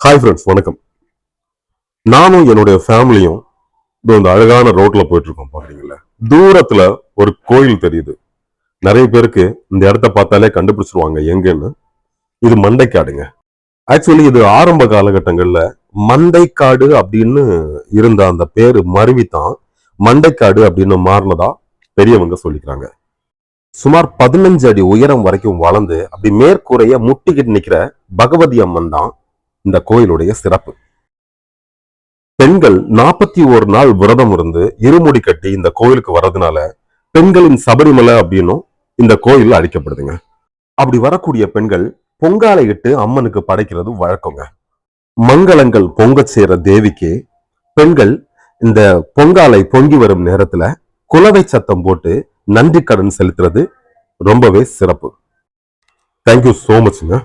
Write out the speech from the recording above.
Hi friends, வணக்கம். நானும் என்னுடைய ஃபேமிலியும் இந்த அழகான ரோட்ல போயிட்டு இருக்கோம். பாக்குறீங்களா, தூரத்துல ஒரு கோயில் தெரியுது. நிறைய பேருக்கு இந்த இடத்த பார்த்தாலே கண்டுபிடிச்சிருவாங்க எங்கன்னு. இது மண்டைக்காடுங்க. ஆக்சுவலி இது ஆரம்ப காலகட்டங்கள்ல மண்டைக்காடு அப்படின்னு இருந்த அந்த பேரு மருவித்தான் மண்டைக்காடு அப்படின்னு மாறினதா பெரியவங்க சொல்லிக்கிறாங்க. சுமார் 15 அடி உயரம் வரைக்கும் வளர்ந்து அப்படி மேற்கூரைய முட்டிக்கிட்டு நிக்கிற பகவதி அம்மன் தான் இந்த கோயிலுடைய சிறப்பு. பெண்கள் 41 நாள் விரதம் இருந்து இருமுடி கட்டி இந்த கோயிலுக்கு வர்றதுனால பெண்களின் சபரிமலை அப்படின்னும் இந்த கோயில் அழைக்கப்படுதுங்க. அப்படி வரக்கூடிய பெண்கள் பொங்காலை இட்டு அம்மனுக்கு படைக்கிறது வழக்கங்க. மங்களங்கள் பொங்க சேர தேவிக்கு பெண்கள் இந்த பொங்காலை பொங்கி வரும் நேரத்துல குலவை சத்தம் போட்டு நன்றி கடன் செலுத்துறது ரொம்பவே சிறப்பு. Thank you so மச்ங்க.